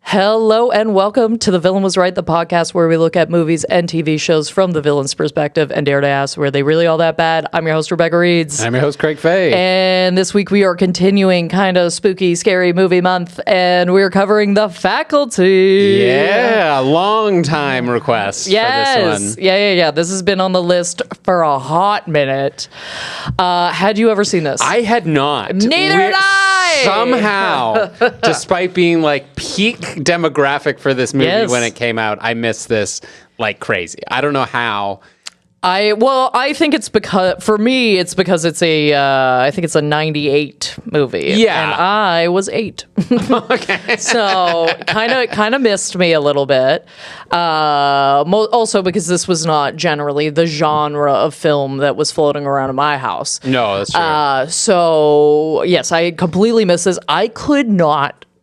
Hello and welcome to The Villain Was Right, the podcast where we look at movies and TV shows from the villain's perspective and dare to ask, were they really all that bad? I'm your host, Rebecca Reeds. I'm your host, Craig Fay. And this week we are continuing kind of spooky, scary movie month, and we're covering The Faculty. Yeah, long time request for this one. Yeah. This has been on the list for a hot minute. Had you ever seen this? I had not. Neither had I! Somehow, despite being like peak demographic for this movie when it came out, I missed this like crazy. I don't know how. I think it's because, for me, it's because it's I think it's a 98 movie. Yeah. And I was 8. Okay. So kind of missed me a little bit. Also because this was not generally the genre of film that was floating around in my house. No, that's true. So yes, I completely missed this.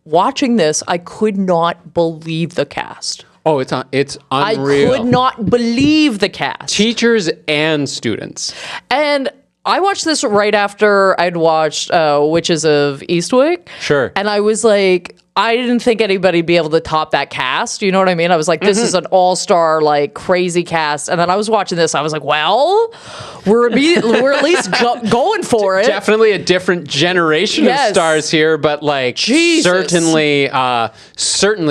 Watching this, I could not believe the cast. Oh, it's unreal. I could not believe the cast. Teachers and students. And I watched this right after I'd watched Witches of Eastwick. Sure. And I was like, I didn't think anybody'd be able to top that cast. You know what I mean? I was like, this is an all-star, like, crazy cast. And then I was watching this. I was like, well, we're at least going for it. Definitely a different generation of stars here, but like certainly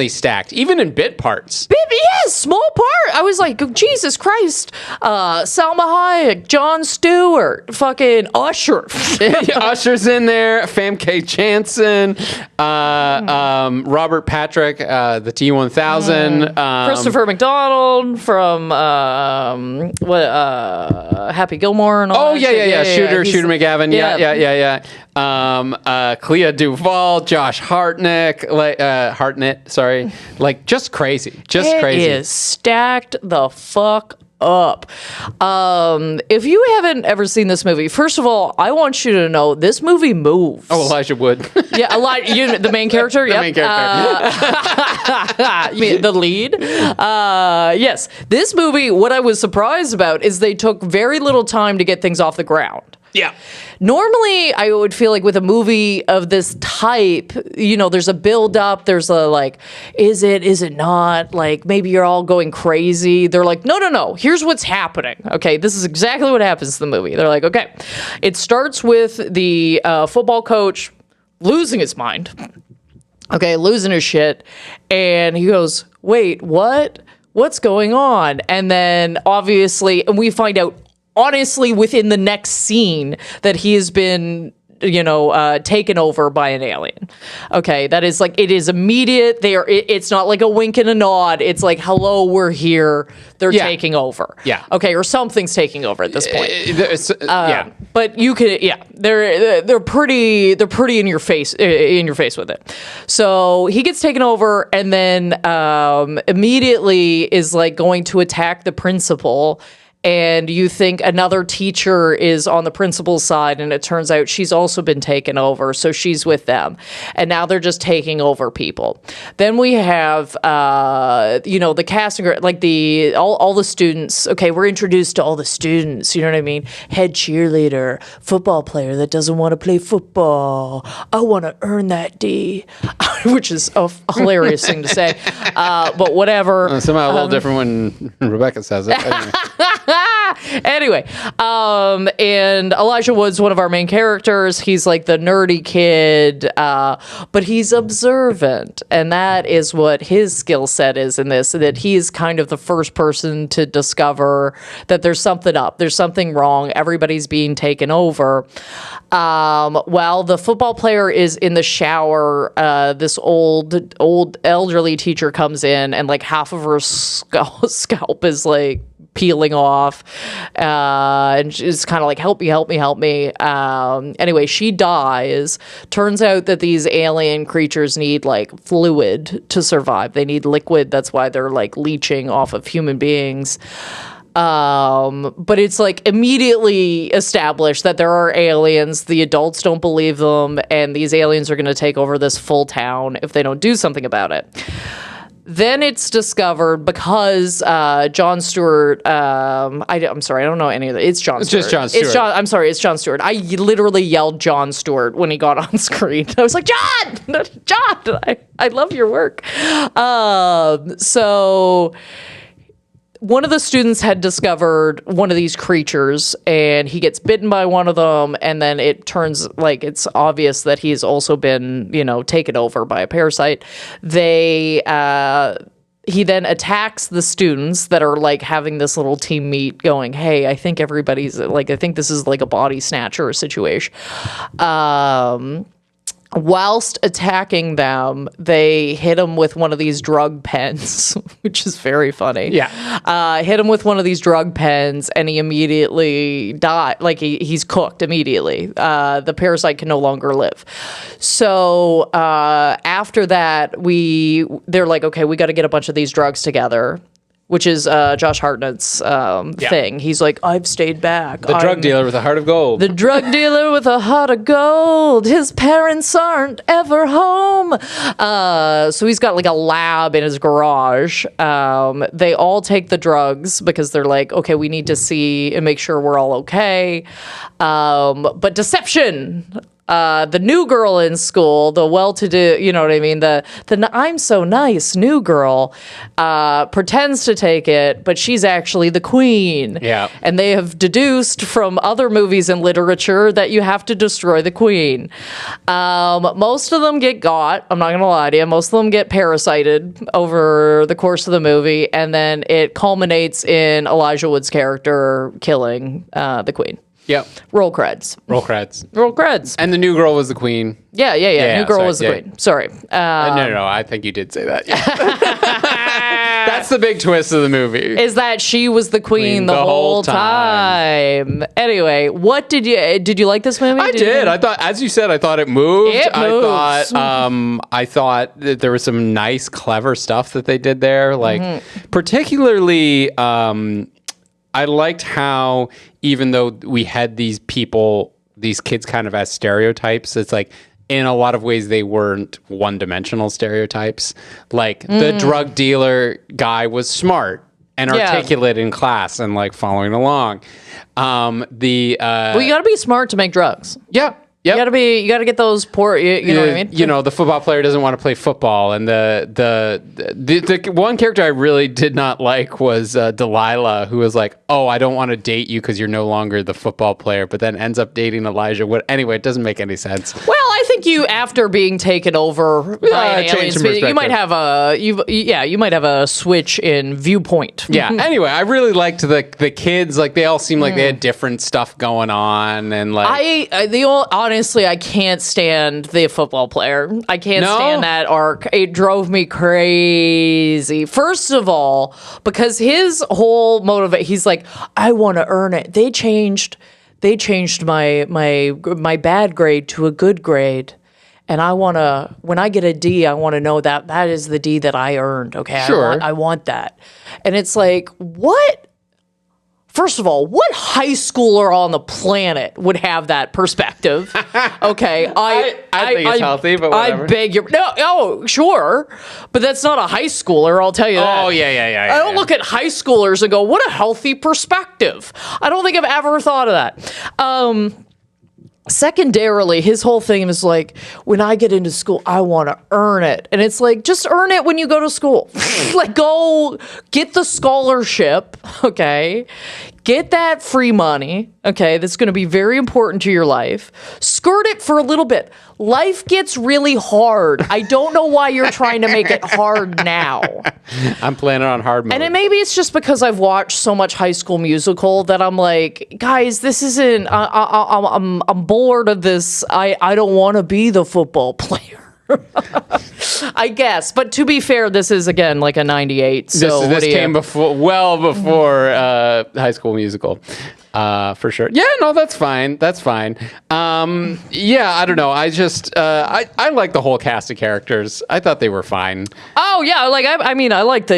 stacked, even in bit parts. Yes, small part. I was like, Jesus Christ. Salma Hayek, Jon Stewart, fucking Usher. Usher's in there. Famke Janssen. Robert Patrick, the T-1000. Christopher McDonald from Happy Gilmore and all that shit. Shooter McGavin. Yeah. Clea Duvall, Josh Hartnett. Like just crazy. Crazy. It is stacked the fuck up. If you haven't ever seen this movie, first of all, I want you to know this movie moves. Oh, Elijah Wood. Yeah, the main character. The main character. You mean the lead. Yes, this movie. What I was surprised about is they took very little time to get things off the ground. Yeah. Normally, I would feel like with a movie of this type, there's a build up. There's a like, is it not? Like, maybe you're all going crazy. They're like, no. Here's what's happening. Okay, this is exactly what happens in the movie. They're like, okay, it starts with the football coach losing his mind. Okay, losing his shit. And he goes, wait, what? What's going on? And then obviously, and we find out honestly within the next scene that he has been taken over by an alien. Okay, that is like, it is immediate. It's not like a wink and a nod. It's like, hello, we're here. They're taking over. Yeah. Okay, or something's taking over at this point. But you could, they're pretty in your face with it. So he gets taken over and then immediately is like going to attack the principal. And you think another teacher is on the principal's side, and it turns out she's also been taken over, so she's with them. And now they're just taking over people. Then we have, the casting, like all the students. Okay, we're introduced to all the students, you know what I mean? Head cheerleader, football player that doesn't want to play football. I want to earn that D, which is a hilarious thing to say. But whatever. Somehow a little different when Rebecca says it. Anyway, and Elijah Wood's one of our main characters. He's like the nerdy kid, but he's observant, and that is what his skill set is in this, that he's kind of the first person to discover that there's something up, there's something wrong, everybody's being taken over. While the football player is in the shower, this old elderly teacher comes in, and like half of her scalp is like peeling off, and she's kind of like, help me. Anyway, she dies. Turns out that these alien creatures need like fluid to survive. They need liquid. That's why they're like leeching off of human beings. But it's like immediately established that there are aliens. The adults don't believe them, and these aliens are going to take over this full town if they don't do something about it. Then it's discovered because Jon Stewart. I'm sorry, I don't know any of it. It's Jon Stewart. Just Jon Stewart. I'm sorry, it's Jon Stewart. I literally yelled Jon Stewart when he got on screen. I was like, John, I love your work. So one of the students had discovered one of these creatures, and he gets bitten by one of them, and then it turns like it's obvious that he's also been, taken over by a parasite. He then attacks the students that are like having this little team meet going, hey, I think everybody's like, I think this is like a body snatcher situation. Whilst attacking them, they hit him with one of these drug pens, which is very funny. Yeah. Hit him with one of these drug pens, and he immediately died. Like, he's cooked immediately. The parasite can no longer live. So after that, they're like, okay, we got to get a bunch of these drugs together, which is Josh Hartnett's thing. He's like, I've stayed back. The drug dealer with a heart of gold. The drug dealer with a heart of gold. His parents aren't ever home. So he's got like a lab in his garage. They all take the drugs because they're like, okay, we need to see and make sure we're all okay. But deception. The new girl in school, the well-to-do, you know what I mean? The I'm so nice new girl pretends to take it, but she's actually the queen. Yeah. And they have deduced from other movies and literature that you have to destroy the queen. Most of them get got. I'm not going to lie to you. Most of them get parasited over the course of the movie, and then it culminates in Elijah Wood's character killing the queen. Yep. Roll creds. Roll creds. Roll creds. And the new girl was the queen. Yeah. New girl was the queen. Sorry. No. I think you did say that. Yeah. That's the big twist of the movie. Is that she was the queen the whole time. Anyway, what did you like this movie? I did. I thought, as you said, I thought it moved. It moves. I thought that there was some nice, clever stuff that they did there. Like, particularly, I liked how, even though we had these kids kind of as stereotypes, it's like, in a lot of ways, they weren't one-dimensional stereotypes. Like, the drug dealer guy was smart and articulate in class and, like, following along. Well, you gotta be smart to make drugs. Yeah. Yep. You gotta get those poor. You know what I mean? The football player doesn't want to play football, and the one character I really did not like was Delilah, who was like, "Oh, I don't want to date you because you're no longer the football player," but then ends up dating Elijah. Anyway, it doesn't make any sense. Well, I think you, after being taken over by an alien species, you might have a switch in viewpoint. Yeah. Anyway, I really liked the kids. Like, they all seemed like they had different stuff going on, and like honestly, I can't stand the football player. I can't stand that arc. It drove me crazy. First of all, because his whole motivation, he's like, I want to earn it. They changed my bad grade to a good grade. And when I get a D, I want to know that is the D that I earned. Okay. Sure. I want that. And it's like, what? First of all, what high schooler on the planet would have that perspective? Okay, I think it's healthy, but whatever. I beg your sure, but that's not a high schooler. I'll tell you that. Oh yeah. I don't look at high schoolers and go, "What a healthy perspective." I don't think I've ever thought of that. Secondarily, his whole thing is like, when I get into school, I want to earn it. And it's like, just earn it when you go to school. Like, go get the scholarship, okay? Get that free money, okay? That's going to be very important to your life. Skirt it for a little bit. Life gets really hard. I don't know why you're trying to make it hard now. I'm planning on hard mode. And maybe it's just because I've watched so much High School Musical that I'm like, guys, this isn't. I'm bored of this. I don't want to be the football player. I guess, but to be fair, this is again like a 98. So this came before High School Musical, for sure. Yeah, no, that's fine. That's fine. Yeah, I don't know. I just I like the whole cast of characters. I thought they were fine. Oh yeah, like I mean, I liked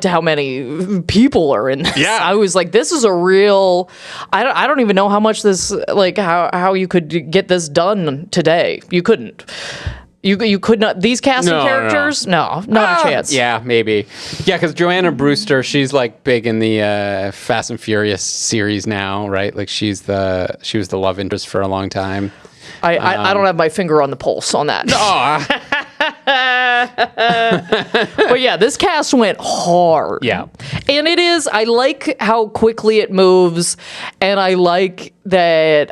how many people are in this. Yeah, I was like, this is a real. I don't even know how much this, like how you could get this done today. You couldn't. You could not, these casting No. characters? No, not a chance. Yeah, maybe. Yeah, because Joanna Brewster, she's like big in the Fast and Furious series now, right? Like she was the love interest for a long time. I don't have my finger on the pulse on that. But yeah, this cast went hard. Yeah. And it is, I like how quickly it moves, and I like that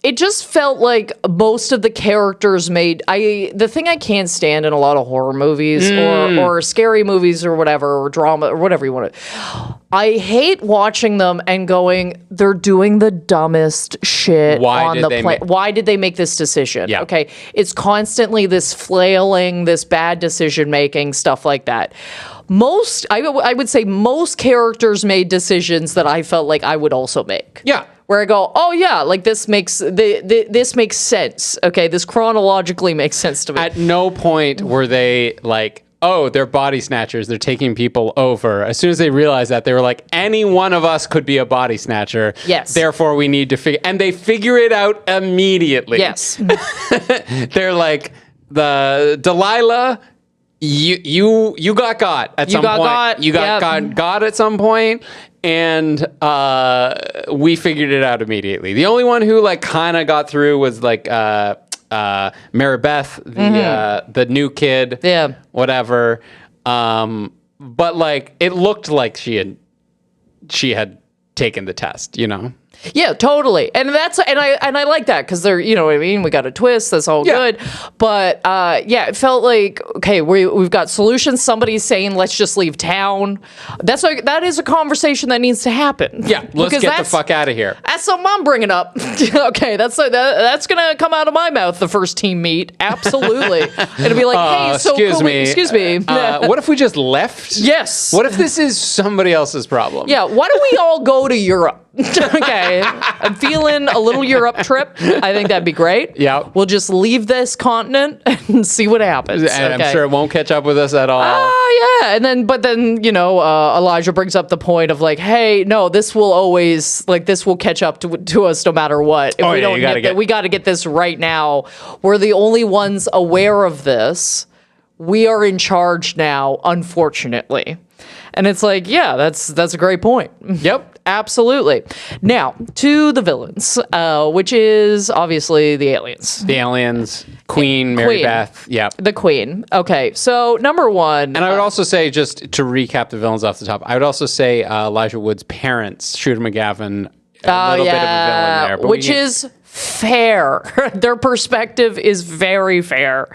it just felt like most of the characters the thing I can't stand in a lot of horror movies or scary movies or whatever, or drama or whatever you want to, I hate watching them and going, they're doing the dumbest shit on the plane. Why did they make this decision? Yeah. Okay. It's constantly this flailing, this bad decision making, stuff like that. I would say most characters made decisions that I felt like I would also make. Yeah. Where I go, oh yeah, like this makes sense. Okay, this chronologically makes sense to me. At no point were they like, oh, they're body snatchers, they're taking people over. As soon as they realized that, they were like, any one of us could be a body snatcher. Yes. Therefore, we need to figure, and they figure it out immediately. Yes. They're like, the Delilah, you got at some point. You got at some point. And we figured it out immediately. The only one who like kind of got through was like Maribeth, the new kid, whatever. But like it looked like she had taken the test, you know. Yeah, totally. And I like that because they're, you know what I mean? We got a twist, that's all good. But yeah, it felt like, okay, we've got solutions. Somebody's saying, let's just leave town. That is a conversation that needs to happen. Yeah, let's get the fuck out of here. That's something I'm bringing up. Okay, that's going to come out of my mouth the first team meet. Absolutely. It'll be like, hey, so excuse me. What if we just left? Yes. What if this is somebody else's problem? Yeah, why don't we all go to Europe? Okay, I'm feeling a little Europe trip. I think that'd be great. Yeah. We'll just leave this continent and see what happens. And I'm sure it won't catch up with us at all. Yeah. But then, you know, Elijah brings up the point of like, hey, no, this will catch up to us no matter what. If we got to get this right now. We're the only ones aware of this. We are in charge now, unfortunately. And it's like, yeah, that's a great point. Yep. Absolutely. Now, to the villains, which is obviously the aliens. The aliens, Queen, Maribeth. Yeah. The Queen. Okay, so number one. And I would also say, just to recap the villains off the top, I would also say Elijah Wood's parents, Shooter McGavin, a little bit of a villain there. But which is fair. Their perspective is very fair.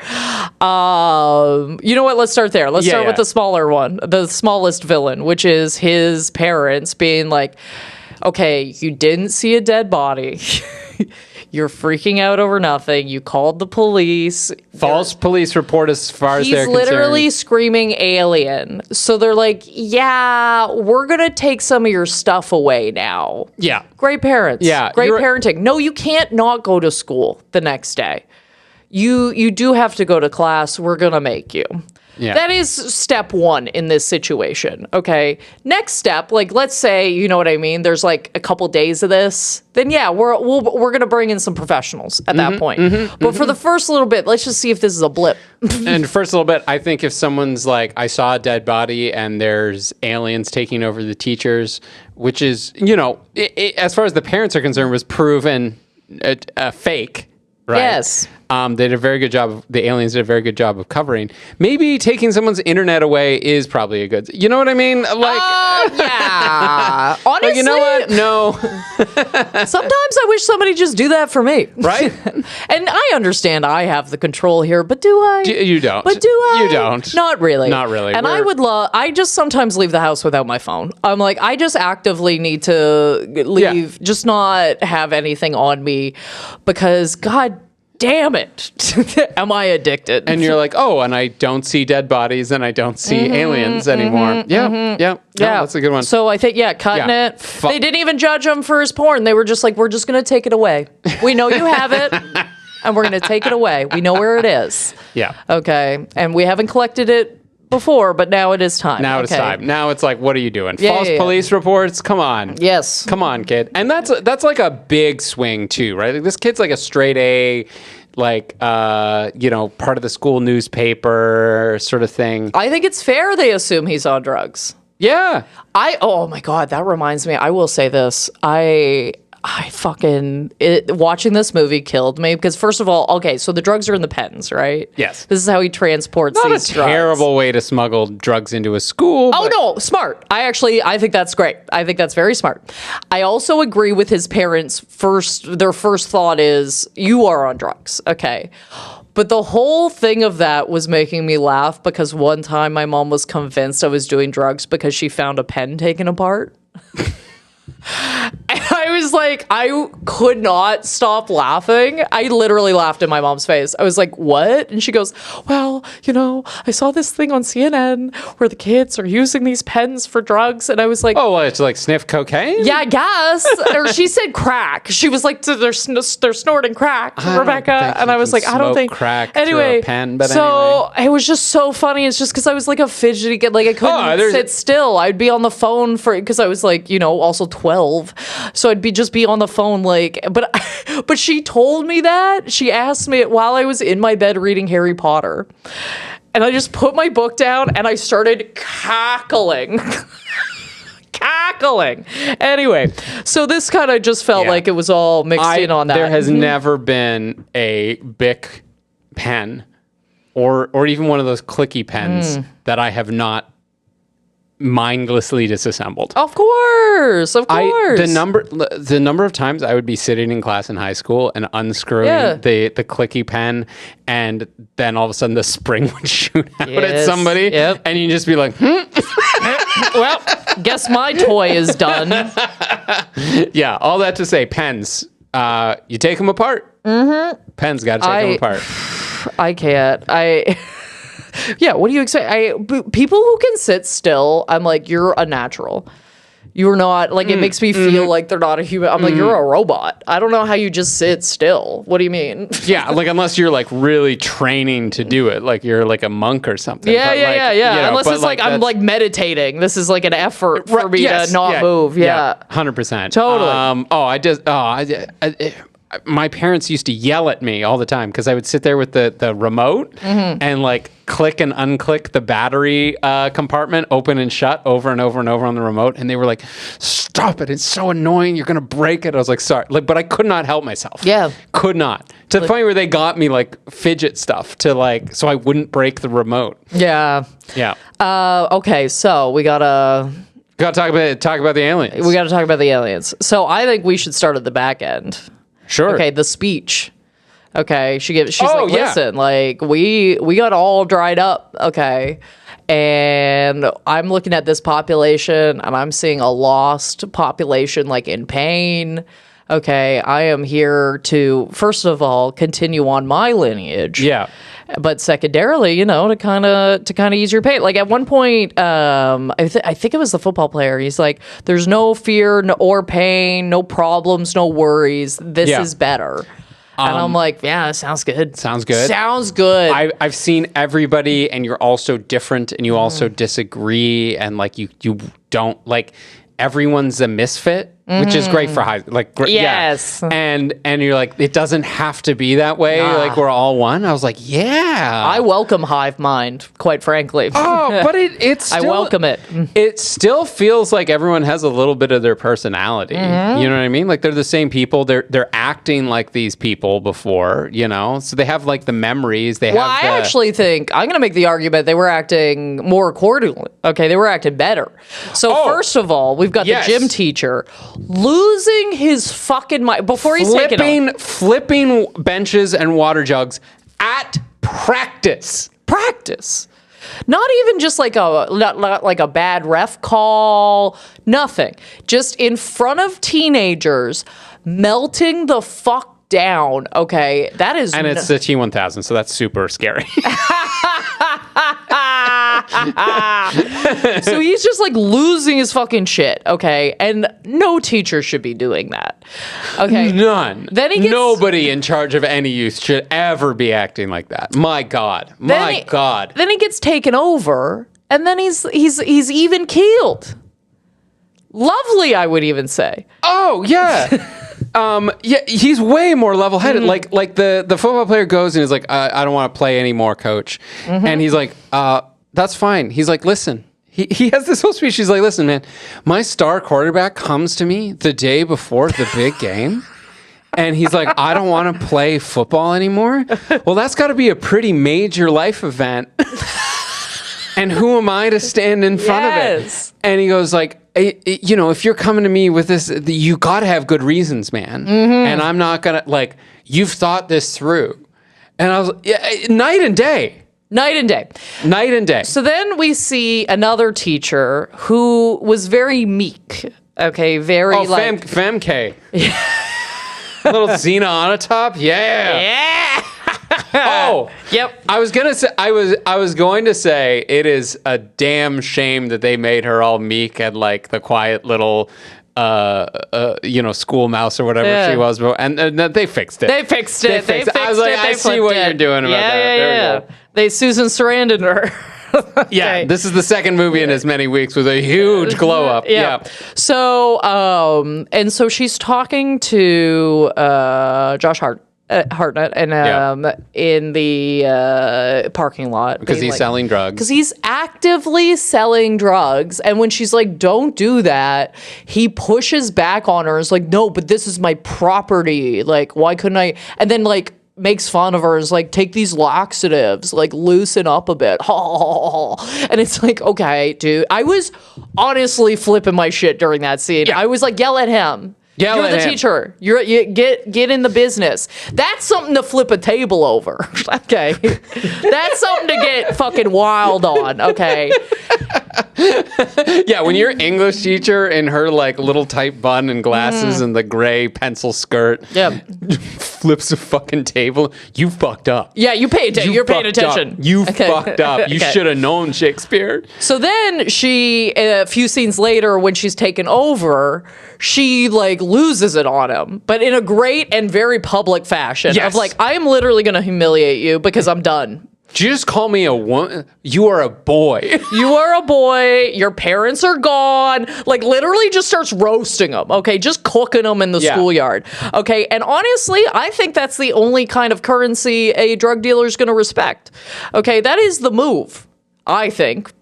You know what? Let's start there. Let's start with the smaller one, the smallest villain, which is his parents being like, okay, you didn't see a dead body. You're freaking out over nothing. You called the police. False police report as far as they're concerned. He's literally screaming alien. So they're like, yeah, we're going to take some of your stuff away now. Yeah. Great parents. Yeah. Great parenting. No, you can't not go to school the next day. You do have to go to class. We're going to make you. Yeah. That is step one in this situation. Okay. Next step, like let's say, you know what I mean? There's like a couple days of this. Then yeah, we're going to bring in some professionals at that point. But for the first little bit, let's just see if this is a blip. And first little bit, I think if someone's like, I saw a dead body and there's aliens taking over the teachers, which is, you know, as far as the parents are concerned, was proven a fake. Right. Yes. They did a very good job. The aliens did a very good job of covering. Maybe taking someone's internet away is probably a good. You know what I mean? Like, yeah. Honestly, like, you know what? No. Sometimes I wish somebody just do that for me. Right. And I understand I have the control here, but do I? You don't. But do I? You don't. Not really. Not really. And I just sometimes leave the house without my phone. I'm like, I just actively need to leave, just not have anything on me, because God damn it, am I addicted? And you're like, oh, and I don't see dead bodies and I don't see aliens anymore. Yeah, no, that's a good one. So I think, cutting it. They didn't even judge him for his porn. They were just like, we're just going to take it away. We know you have it, and we're going to take it away. We know where it is. Yeah. Okay. And we haven't collected it before, but now it is time. Now it's time. Now it's like, what are you doing? False police reports? Come on. Yes. Come on, kid. And that's like a big swing too, right? Like, this kid's like a straight A, like, part of the school newspaper sort of thing. I think it's fair they assume he's on drugs. Yeah. Oh my God, that reminds me. I will say this. Watching this movie killed me because first of all, okay, so the drugs are in the pens, right? Yes. This is how he transports these drugs. Not a terrible way to smuggle drugs into a school. Oh no, smart. I think that's great. I think that's very smart. I also agree with his parents. Their first thought is, you are on drugs. Okay. But the whole thing of that was making me laugh because one time my mom was convinced I was doing drugs because she found a pen taken apart. And I was like, I could not stop laughing. I literally laughed in my mom's face. I was like, what? And she goes, well, I saw this thing on CNN where the kids are using these pens for drugs. And I was like, oh, well, it's like sniff cocaine? yeah, I guess. Or she said crack. She was like, they're snorting crack, Rebecca. And I was like, I don't think crack anyway. A pen, but so it was just so funny. It's just because I was like a fidgety kid. Like I couldn't sit still. I'd be on the phone because I was like, also 12. So I'd just be on the phone but she told me that. She asked me it while I was in my bed reading Harry Potter. And I just put my book down and I started cackling. Anyway, so this kind of just felt like it was all mixed in on that. There has never been a Bic pen or even one of those clicky pens that I have not mindlessly disassembled. Of course. The number of times I would be sitting in class in high school and unscrewing the clicky pen, and then all of a sudden the spring would shoot out at somebody, and you'd just be like, well, guess my toy is done. Yeah, all that to say, pens, you take them apart. Mm-hmm. Pens, got to take them apart. I can't. Yeah, what do you expect? People who can sit still, I'm like, you're a natural. You're not, like, it makes me feel like they're not a human. I'm like, you're a robot. I don't know how you just sit still. What do you mean? Yeah, like, unless you're, like, really training to do it. Like, you're, like, a monk or something. Yeah. Unless it's like, I'm, like, meditating. This is, like, an effort for me to not move. Yeah. 100%. Totally. My parents used to yell at me all the time because I would sit there with the remote and like click and unclick the battery compartment, open and shut over and over and over on the remote. And they were like, stop it. It's so annoying. You're going to break it. I was like, sorry. But I could not help myself. Yeah. Could not. To the point where they got me like fidget stuff so I wouldn't break the remote. Yeah. Yeah. Okay. So we got to talk about the aliens. We got to talk about the aliens. So I think we should start at the back end. Sure. Okay, the speech. Okay, she's like, listen, like we got all dried up. Okay, and I'm looking at this population, and I'm seeing a lost population, like in pain. Okay, I am here to first of all continue on my lineage. Yeah. But secondarily, to kind of ease your pain. Like at one point, I think it was the football player. He's like, "There's no fear or pain, no problems, no worries. This is better." And I'm like, "Yeah, sounds good. Sounds good. Sounds good." I've seen everybody, and you're also different, and you also disagree, and like you don't like. Everyone's a misfit, which is great for high, yes. Yeah. And you're like, it doesn't have to be that way. Like we're all one. I was like, yeah. I welcome hive mind, quite frankly. Oh, but it's still, I welcome it. It still feels like everyone has a little bit of their personality. You know what I mean? Like they're the same people. They're acting like these people before, so they have like the memories. I actually think I'm going to make the argument they were acting more accordingly. Okay, they were acting better. So first of all, we've got the gym teacher losing his fucking mind before he's flipping benches and water jugs at practice. Not even just like not like a bad ref call, nothing. Just in front of teenagers, melting the fuck down. Okay, that is, and it's the T1000, so that's super scary. So he's just like losing his fucking shit, okay? And no teacher should be doing that. Okay. None. Then nobody in charge of any youth should ever be acting like that. My God. God. Then he gets taken over, and then he's even keeled. Lovely, I would even say. Oh, yeah. Yeah, he's way more level-headed. Like the football player goes and is like, I don't want to play anymore, coach. And he's like, that's fine. He's like, listen. He has this whole speech. He's like, listen, man, my star quarterback comes to me the day before the big game. And he's like, I don't want to play football anymore. Well, that's got to be a pretty major life event. And who am I to stand in front of it? And he goes like, you know, if you're coming to me with this, you got to have good reasons, man. And I'm not going to, like, you've thought this through. And I was like, yeah, night and day. Night and day. Night and day. So then we see another teacher who was very meek. Okay, very like... Femke. A little Xena on a top. Yeah. Oh, yep. I was going to say it is a damn shame that they made her all meek and like the quiet little you know, school mouse or whatever she was, and they fixed it. They fixed it. I was like, I see what you're doing about that. There we go. They Susan Sarandon her. Yeah, this is the second movie in as many weeks with a huge glow up. Yeah. So, and so she's talking to Josh Hartnett and in the parking lot because he's selling drugs. Because he's actively selling drugs, and when she's like, "Don't do that," he pushes back on her. It's like, "No, but this is my property. Like, why couldn't I?" And then like makes fun of her. Is like, "Take these laxatives. Like, loosen up a bit." And it's like, okay, dude. I was honestly flipping my shit during that scene. Yeah. I was like, yell at him. You're the teacher. You get in the business. That's something to flip a table over. Okay. That's something to get fucking wild on. Okay. Yeah, when your English teacher in her like little tight bun and glasses and the gray pencil skirt flips a fucking table, you fucked up. Yeah, you're paying attention. You fucked up. You should have known Shakespeare. So then she, a few scenes later, when she's taken over, she like loses it on him, but in a great and very public fashion. Yes. Of like, I am literally going to humiliate you because I'm done. Did you just call me a woman? You are a boy. You are a boy. Your parents are gone. Like, literally just starts roasting them, okay? Just cooking them in the schoolyard, okay? And honestly, I think that's the only kind of currency a drug dealer is going to respect, okay? That is the move, I think.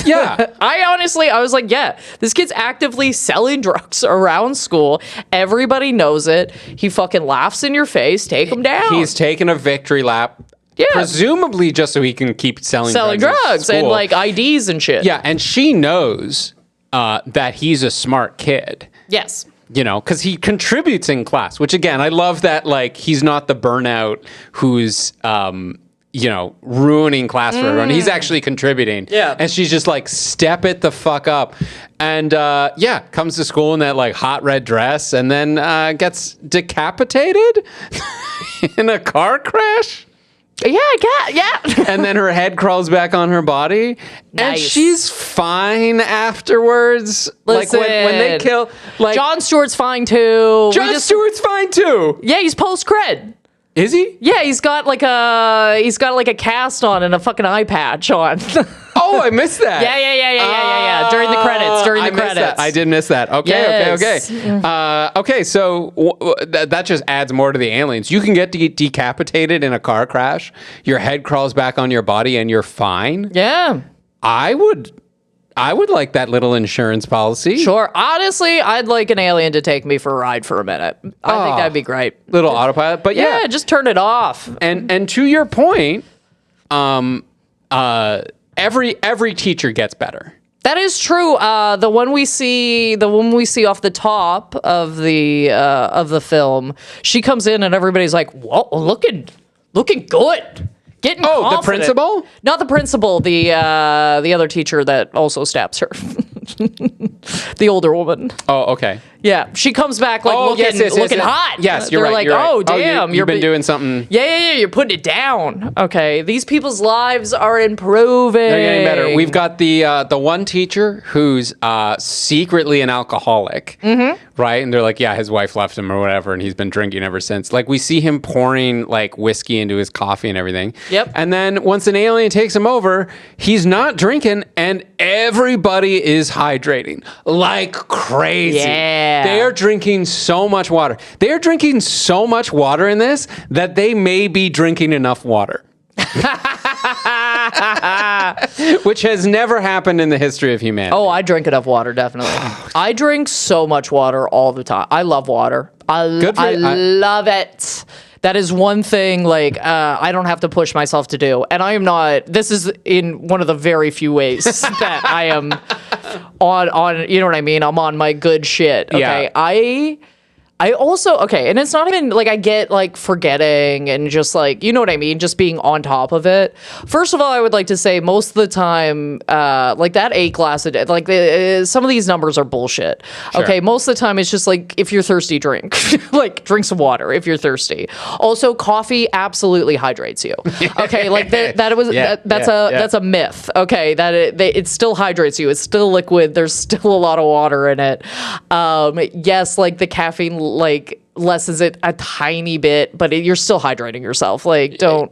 Yeah. I was like, yeah, this kid's actively selling drugs around school. Everybody knows it. He fucking laughs in your face. Take him down. He's taking a victory lap. Yeah. Presumably just so he can keep selling drugs and like IDs and shit. Yeah, and she knows that he's a smart kid. Yes. You know, because he contributes in class, which again, I love that, like, he's not the burnout who's, you know, ruining class for everyone. He's actually contributing. Yeah. And she's just like, step it the fuck up. And comes to school in that like hot red dress and then gets decapitated in a car crash. Yeah. And then her head crawls back on her body. Nice. And she's fine afterwards. Listen, like when they kill, like, Jon Stewart's fine too. Stewart's fine too. Yeah, he's post cred. Is he? Yeah, he's got like a cast on and a fucking eye patch on. Oh, I missed that. Yeah. During the credits. That. I did miss that. Okay. Okay, so that just adds more to the aliens. You can get decapitated in a car crash. Your head crawls back on your body and you're fine. Yeah. I would like that little insurance policy. Sure. Honestly, I'd like an alien to take me for a ride for a minute. I think that'd be great. Little autopilot. But yeah, just turn it off. And to your point, every teacher gets better. That is true. The one we see off the top of the film, she comes in and everybody's like, "Whoa, looking good." Getting confident. The principal? Not the principal, the other teacher that also stabs her. The older woman. Oh, okay. Yeah, she comes back like looking hot. Yes, you're right. Like, you're right. Oh, damn, you've been doing something. Yeah. You're putting it down. Okay, these people's lives are improving. They're getting better. We've got the one teacher who's secretly an alcoholic, right? And they're like, yeah, his wife left him or whatever, and he's been drinking ever since. Like, we see him pouring like whiskey into his coffee and everything. Yep. And then once an alien takes him over, he's not drinking, and everybody is hydrating like crazy. Yeah. They are drinking so much water. They are drinking so much water in this that they may be drinking enough water. Which has never happened in the history of humanity. Oh, I drink enough water, definitely. I drink so much water all the time. I love water. I love it. That is one thing, like, I don't have to push myself to do. And I am not, this is in one of the very few ways that I am on, you know what I mean? I'm on my good shit. Okay. Yeah. I also, okay, and it's not even, like, I get, like, forgetting and just, like, you know what I mean? Just being on top of it. First of all, I would like to say most of the time, like, that 8 glass a day, like, some of these numbers are bullshit. Sure. Okay, most of the time, it's just, like, if you're thirsty, drink. Like, drink some water if you're thirsty. Also, coffee absolutely hydrates you. Okay, like, that's a myth. Okay, that it still hydrates you. It's still liquid. There's still a lot of water in it. Yes, like, the caffeine like lessens it a tiny bit, but you're still hydrating yourself. Like, don't.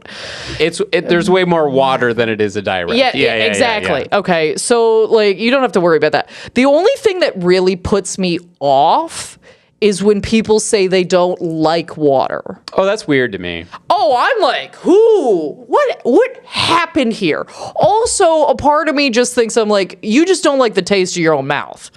There's way more water than it is a diuretic. Yeah, exactly. Yeah. Okay, so like you don't have to worry about that. The only thing that really puts me off is when people say they don't like water. Oh, that's weird to me. Oh, I'm like, what happened here? Also, a part of me just thinks I'm like, you just don't like the taste of your own mouth.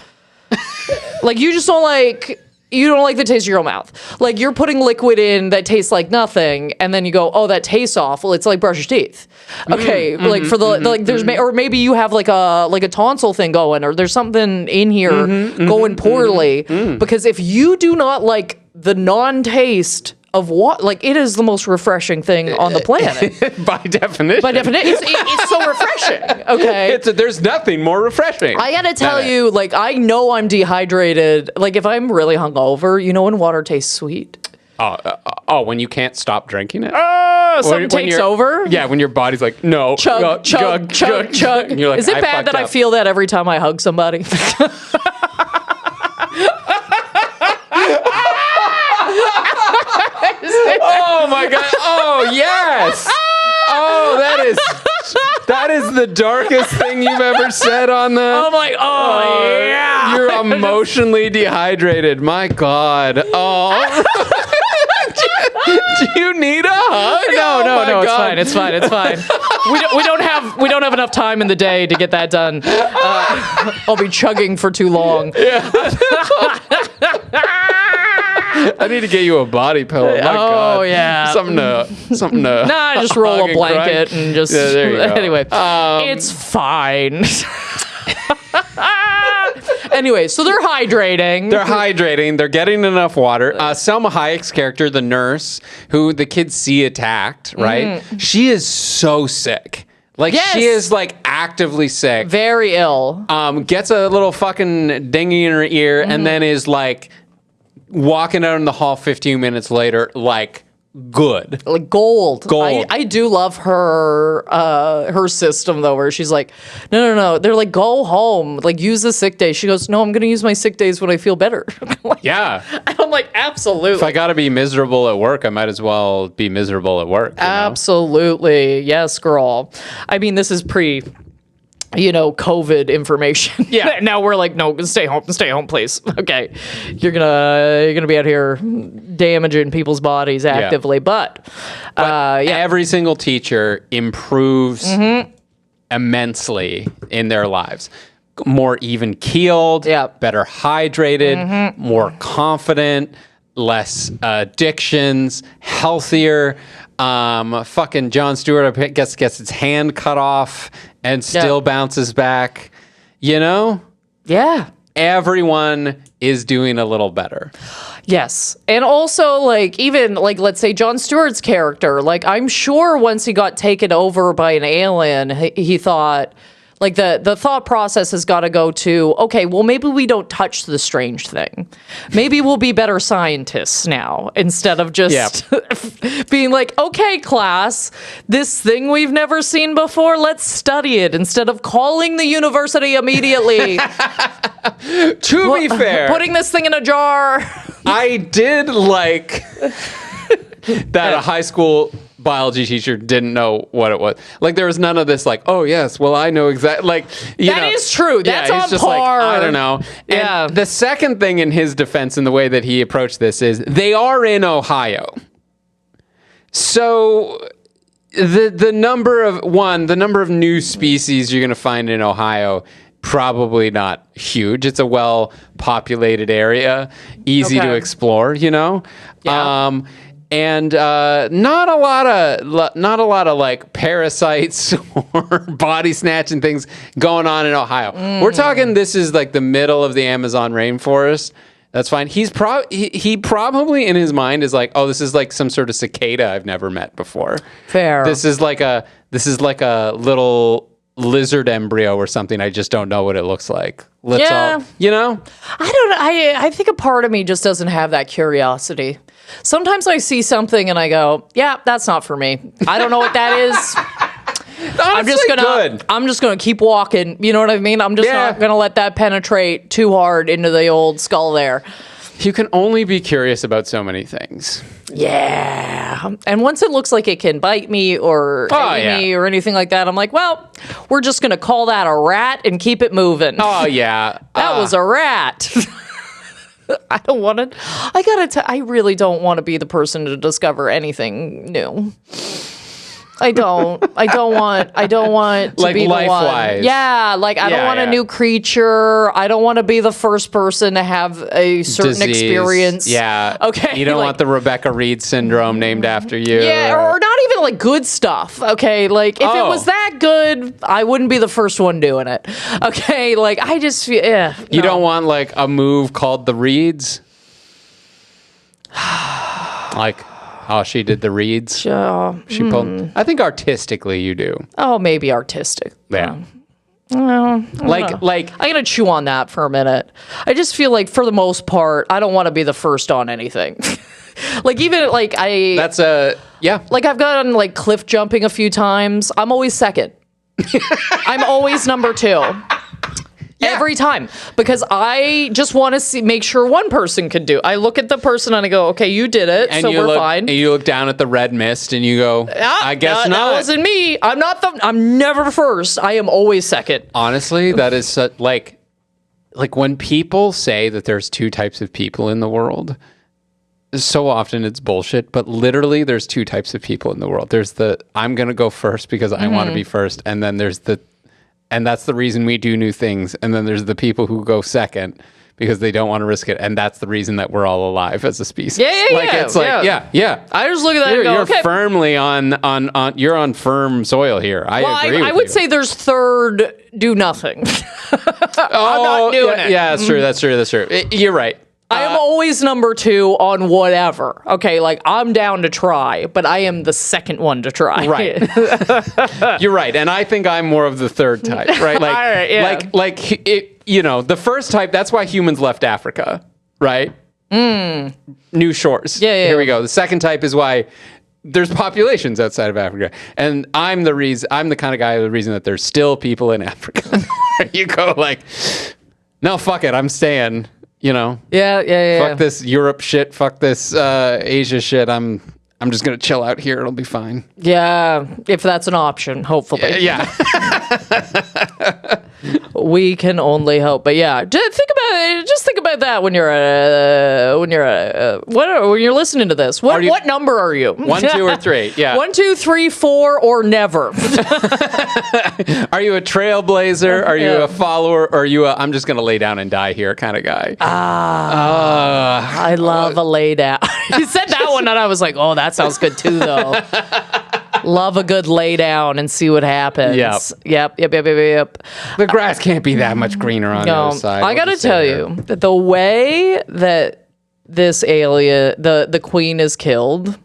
Like, you just don't like the taste of your own mouth. Like, you're putting liquid in that tastes like nothing, and then you go, oh, that tastes awful. It's like brush your teeth. Okay, like for there's or maybe you have like a tonsil thing going, or there's something in here going poorly. Because if you do not like the non-taste of what, like, it is the most refreshing thing on the planet. By definition. It's so refreshing. Okay. There's nothing more refreshing. I gotta tell you, like, I know I'm dehydrated. Like, if I'm really hungover, you know when water tastes sweet? When you can't stop drinking it? Something takes over? Yeah, when your body's like, no. Chug. And you're like, is it bad that I feel that every time I hug somebody? Oh my god! Oh yes! Oh, that is the darkest thing you've ever said on the. I'm like, yeah. You're emotionally dehydrated. My god. Oh. Do you need a hug? No. It's fine. We don't have enough time in the day to get that done. I'll be chugging for too long. Yeah. I need to get you a body pillow. My God. Yeah. Something to. Nah, just roll a blanket and just. Yeah, there you go. Anyway, it's fine. Anyway, so they're hydrating. They're getting enough water. Selma Hayek's character, the nurse, who the kids see attacked, right? She is so sick. Like, yes. She is, like, actively sick. Very ill. Gets a little fucking dingy in her ear and then is, like, walking out in the hall 15 minutes later, like, good. Like gold. Gold. I do love her system though, where she's like, no. They're like, go home, like use the sick day. She goes, no, I'm gonna use my sick days when I feel better. Like, yeah. I'm like, absolutely. If I gotta be miserable at work, I might as well be miserable at work. Absolutely. Yes, girl. I mean, this is COVID information. Yeah. Now we're like, no, stay home, please. Okay. You're gonna be out here damaging people's bodies actively, but every single teacher improves immensely in their lives. More even keeled, better hydrated, more confident, less addictions, healthier. Fucking Jon Stewart gets its hand cut off and still bounces back. You know? Yeah. Everyone is doing a little better. Yes. And also, like, even, like, let's say Jon Stewart's character, like, I'm sure once he got taken over by an alien, he thought, like, the thought process has got to go to, okay, well, maybe we don't touch the strange thing. Maybe we'll be better scientists now, instead of just being like, okay, class, this thing we've never seen before, let's study it, instead of calling the university immediately. To be fair, putting this thing in a jar. I did like that a high school biology teacher didn't know what it was. Like there was none of this like, oh yes, well I know exactly. Like that is true. That's he's on just par. Like, I don't know. And the second thing in his defense in the way that he approached this is they are in Ohio. So the number of new species you're going to find in Ohio, probably not huge. It's a well-populated area, easy to explore, Yeah. And not a lot of like parasites or body snatching things going on in Ohio. We're talking this is like the middle of the Amazon rainforest. That's fine. He probably in his mind is like, oh, this is like some sort of cicada I've never met before. Fair. This is like a little lizard embryo or something. I just don't know what it looks like. I don't know. I think a part of me just doesn't have that curiosity. Sometimes I see something and I go, yeah, that's not for me. I don't know what that is. I'm just gonna keep walking. You know what I mean? I'm just not gonna let that penetrate too hard into the old skull there. You can only be curious about so many things. Yeah. And once it looks like it can bite me or eat me or anything like that, I'm like, well, we're just gonna call that a rat and keep it moving. Oh yeah. That was a rat. I don't want to. I really don't want to be the person to discover anything new. I don't want to like be the one. life-wise. Yeah, like I don't want a new creature. I don't want to be the first person to have a certain experience. Yeah. Okay. You don't want the Rebecca Reed syndrome named after you. Yeah, or not even like good stuff. Okay, like if it was that good, I wouldn't be the first one doing it. Okay, like I just feel You don't want like a move called the Reeds? Like oh, she did the reeds. She pulled. I think artistically, you do. Oh, maybe artistic. Yeah. Like I gotta chew on that for a minute. I just feel like for the most part, I don't want to be the first on anything. Like even like That's like I've gone like cliff jumping a few times. I'm always second. I'm always number 2. Yeah. Every time, because I just want to make sure one person can do. I look at the person and I go, "Okay, you did it, so we're fine." And you look down at the red mist and you go, "I guess not." That wasn't me. I'm never first. I am always second. Honestly, that is like when people say that there's 2 types of people in the world. So often it's bullshit, but literally there's 2 types of people in the world. There's the I'm gonna go first because I want to be first, and then there's and that's the reason we do new things. And then there's the people who go second because they don't want to risk it. And that's the reason that we're all alive as a species. Yeah. It's like, I just look at that and go, you're okay. firmly you're on firm soil here. I would say there's third do nothing. I'm not doing it. Yeah, that's true. You're right. I am always number 2 on whatever. Okay, like I'm down to try, but I am the second one to try. Right. You're right, and I think I'm more of the third type. Right. Like, all right, yeah. like it, the first type. That's why humans left Africa. Right. New shores. Yeah. Here we go. The second type is why there's populations outside of Africa, and I'm the kind of guy. The reason that there's still people in Africa. You go like, no, fuck it, I'm staying. Yeah. Fuck this Europe shit. Fuck this Asia shit. I'm just gonna chill out here. It'll be fine. Yeah, if that's an option, hopefully. Yeah. We can only hope. But yeah, just think about that when you're listening to this. What number are you? 1, 2, or 3? Yeah. 1, 2, 3, 4, or never. Are you a trailblazer? Are you a follower? Or are you I'm just gonna lay down and die here kind of guy? I love a lay down. You said that one, and I was like, oh, that sounds good too, though. Love a good lay down and see what happens. Yep. The grass can't be that much greener on the other side. I gotta tell you that the way that this alien, the queen, is killed,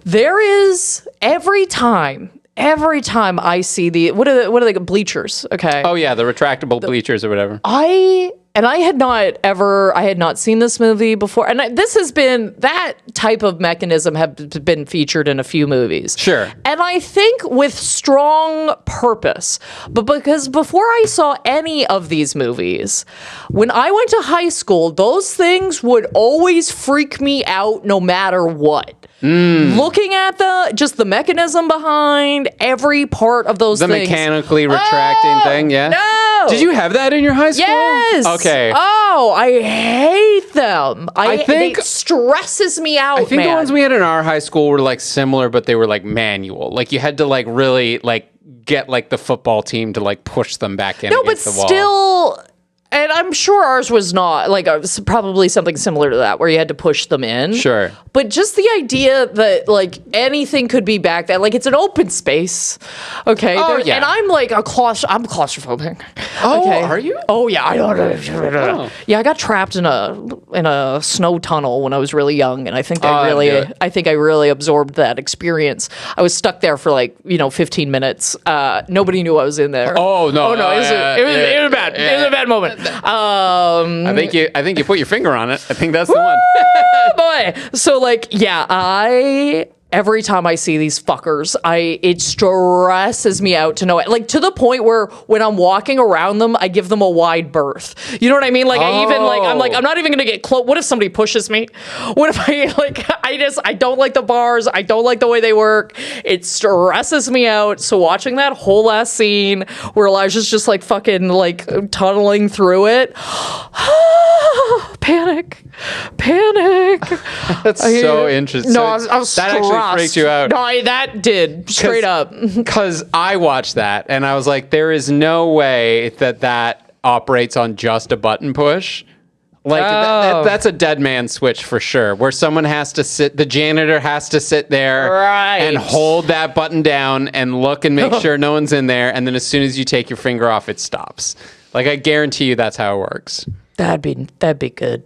there is every time I see what are they bleachers? Okay. Oh yeah, the retractable bleachers or whatever. I And I had not seen this movie before. And that type of mechanism have been featured in a few movies. Sure. And I think with strong purpose. But because before I saw any of these movies, when I went to high school, those things would always freak me out no matter what. Looking at the mechanism behind every part of those things. The mechanically retracting thing, yeah? No! Did you have that in your high school? Yes! Okay. Oh, I hate them. It stresses me out, I think man. the ones we had in our high school were like similar, but they were like manual. Like you had to like really like get like the football team to like push them back in against the wall. Still... And I'm sure ours was not, like, probably something similar to that, where you had to push them in. Sure. But just the idea that, like, anything could be back there. Like, it's an open space. Okay? Oh, yeah. And I'm, like, I'm claustrophobic. Oh, okay? are you? Oh, yeah. Oh. Yeah, I got trapped in a snow tunnel when I was really young, and I think I really absorbed that experience. I was stuck there for, like, 15 minutes. Nobody knew I was in there. Oh, no. Oh, no. It was bad. It was a bad moment. I think you put your finger on it. I think that's the one. Boy. So like, yeah, every time I see these fuckers, it stresses me out to know it. Like to the point where when I'm walking around them, I give them a wide berth. You know what I mean? Like I'm not even gonna get close. What if somebody pushes me? What if I don't like the bars. I don't like the way they work. It stresses me out. So watching that whole last scene where Elijah's just like fucking like tunneling through it. Panic. That's so interesting. No, I was that actually freaked you out. No, that did straight up. Because I watched that and I was like, there is no way that operates on just a button push. Like that's a dead man switch for sure, where someone has to sit, the janitor has to sit there and hold that button down and look and make sure no one's in there. And then as soon as you take your finger off, it stops. Like I guarantee you that's how it works. That'd be good.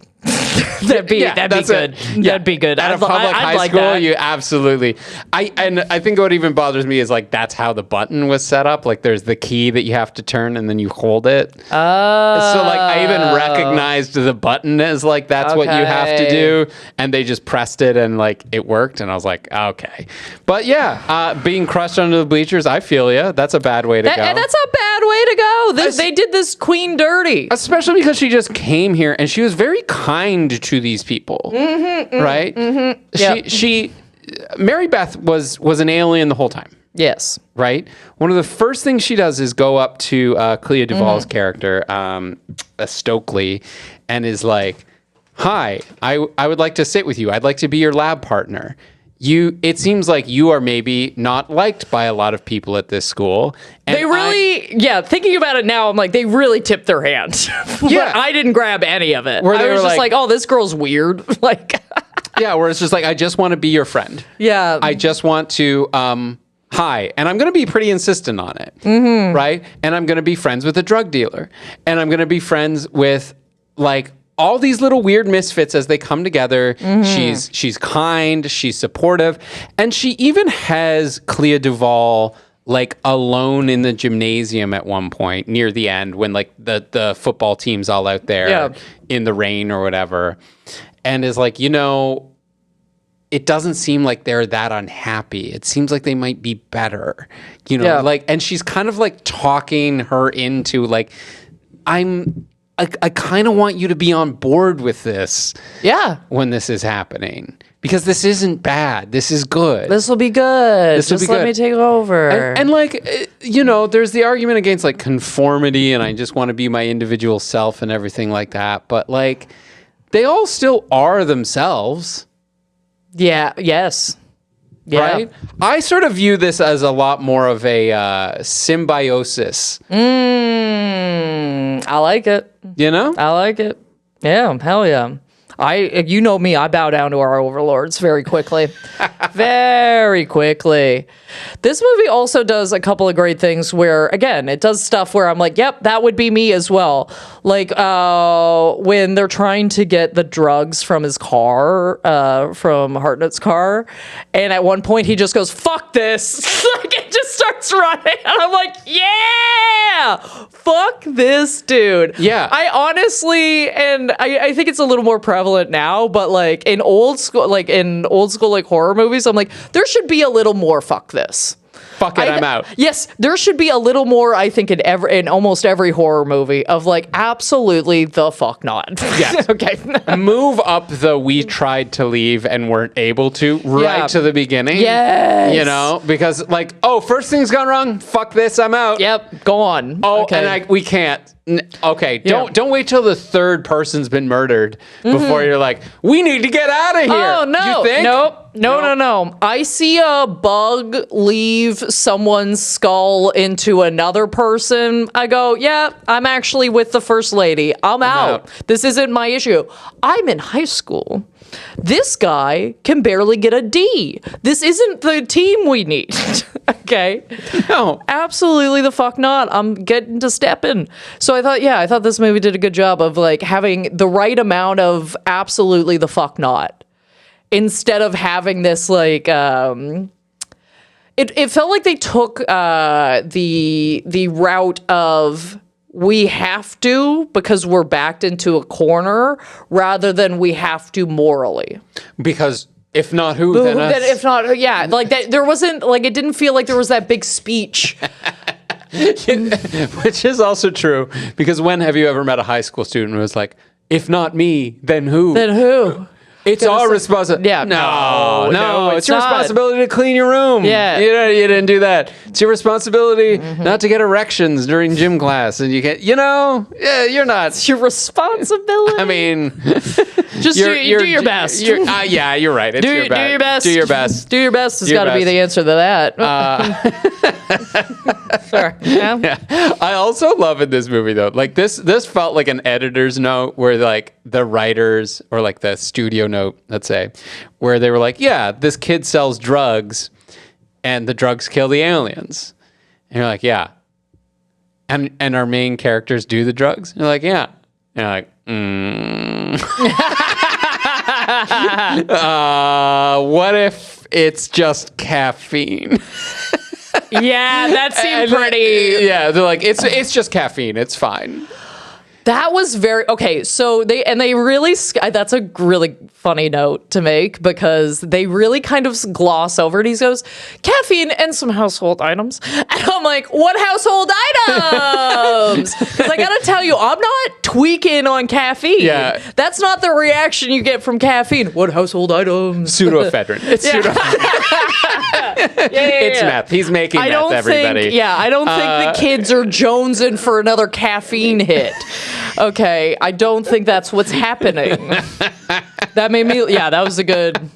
That'd be good. That'd be good. At a public high school, you absolutely. I think what even bothers me is like that's how the button was set up. Like there's the key that you have to turn and then you hold it. Oh. So like I even recognized the button as like that's what you have to do, and they just pressed it and like it worked, and I was like okay. But yeah, being crushed under the bleachers, I feel you. That's a bad way to go. That's a bad way to go. They did this queen dirty, especially because she just came here and she was very kind to these people, right? Mm-hmm. Yep. Mary Beth was an alien the whole time. Yes. Right? One of the first things she does is go up to Clea Duvall's character, Stokely, and is like, hi, I would like to sit with you. I'd like to be your lab partner. It seems like you are maybe not liked by a lot of people at this school. And they really, thinking about it now, I'm like, they really tipped their hand. Yeah. But I didn't grab any of it. I was just like, oh, this girl's weird. Like, yeah, where it's just like, I just want to be your friend. Yeah. I just want to, hi. And I'm going to be pretty insistent on it. Mm-hmm. Right? And I'm going to be friends with a drug dealer. And I'm going to be friends with, like, all these little weird misfits as they come together. Mm-hmm. She's kind, she's supportive, and she even has Clea Duvall like alone in the gymnasium at one point near the end when like the football team's all out there in the rain or whatever, and is like, it doesn't seem like they're that unhappy. It seems like they might be better, like, and she's kind of like talking her into like, I kind of want you to be on board with this. Yeah. When this is happening. Because this isn't bad. This is good. This will be good. Just let me take over. And like, there's the argument against like conformity and I just want to be my individual self and everything like that. But like, they all still are themselves. Yeah. Yes. Yeah. Right? I sort of view this as a lot more of a symbiosis. I like it. I like it. Yeah, hell yeah. You know me, I bow down to our overlords very quickly. very quickly. This movie also does a couple of great things where, again, it does stuff where I'm like, yep, that would be me as well. Like when they're trying to get the drugs from his car, from Hartnett's car, and at one point he just goes, fuck this. Like it just starts running. And I'm like, yeah, fuck this dude. Yeah. I honestly, and I think it's a little more prevalent now, but like in old school like horror movies, I'm like, there should be a little more fuck this. Fuck it, I'm out. Yes, there should be a little more, I think, in almost every horror movie of like, absolutely the fuck not. Yes. Okay. Move up the we tried to leave and weren't able to right to the beginning. Yes. You know, because like, oh, first thing's gone wrong. Fuck this, I'm out. Yep, go on. Oh, okay. and we can't. Okay, don't wait till the third person's been murdered before you're like, we need to get out of here. Oh, no. You think? No. I see a bug leave someone's skull into another person. I go, yeah, I'm actually with the first lady. I'm out. This isn't my issue. I'm in high school. This guy can barely get a D. This isn't the team we need. Okay? No. Absolutely the fuck not. I'm getting to stepping. So I thought this movie did a good job of like having the right amount of absolutely the fuck not. Instead of having this like it felt like they took the route of we have to because we're backed into a corner rather than we have to morally. Because if not who, then us. If not, yeah. Like that, there wasn't like it didn't feel like there was that big speech. Which is also true because when have you ever met a high school student who was like, if not me, then who? Then who? It's our responsibility. Yeah, no, it's your not. responsibility to clean your room. Yeah. You didn't do that. It's your responsibility not to get erections during gym class. And you get, you're not. It's your responsibility. I mean, just do your best. Yeah, you're right. It's Do your best. Do your best. Do your best has got to be the answer to that. Sure. Yeah. I also love in this movie though, like this felt like an editor's note where like the writers or like the studio note, let's say, where they were like, yeah, this kid sells drugs and the drugs kill the aliens. And you're like, yeah. And our main characters do the drugs? And you're like, yeah. And you're like, what if it's just caffeine? Yeah, that seemed pretty. Yeah, they're like, it's just caffeine. It's fine. That was very okay. So they really that's a really funny note to make because they really kind of gloss over it. He goes, caffeine and some household items, and I'm like, what household items? Because I gotta tell you, I'm not tweaking on caffeine. Yeah, that's not the reaction you get from caffeine. What household items? Pseudoephedrine. It's pseudoephedrine. It's meth. He's making meth, everybody. I don't think the kids are jonesing for another caffeine hit. Okay, I don't think that's what's happening. That made me, that's a good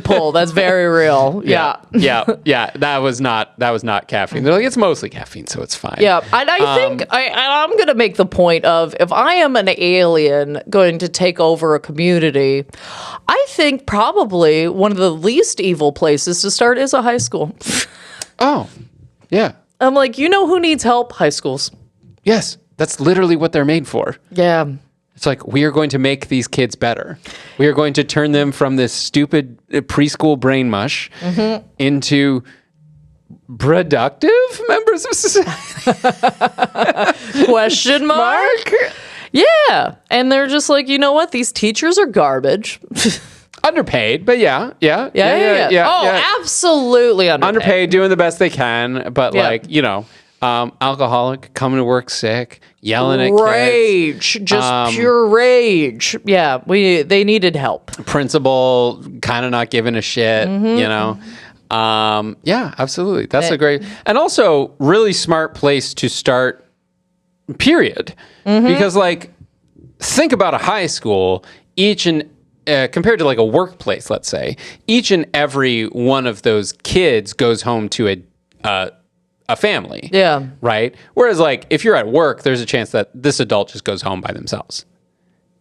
pull. That's very real. Yeah. That was not caffeine. They're like, it's mostly caffeine, so it's fine. Yeah, and I think I'm going to make the point of if I am an alien going to take over a community, I think probably one of the least evil places to start is a high school. Oh, yeah. I'm like, you know who needs help? High schools. Yes. That's literally what they're made for. Yeah. It's like, we are going to make these kids better. We are going to turn them from this stupid preschool brain mush into productive members of society. Question mark? Yeah. And they're just like, you know what? These teachers are garbage. Underpaid, but yeah. Oh, absolutely underpaid, doing the best they can, but like, alcoholic, coming to work sick, yelling at kids. Just pure rage. Yeah, they needed help. Principal kind of not giving a shit, Yeah, absolutely. That's a great, and also really smart place to start, period. Because like, think about a high school, each and compared to like a workplace, let's say, each and every one of those kids goes home to a family. Yeah. Right? Whereas like if you're at work, there's a chance that this adult just goes home by themselves.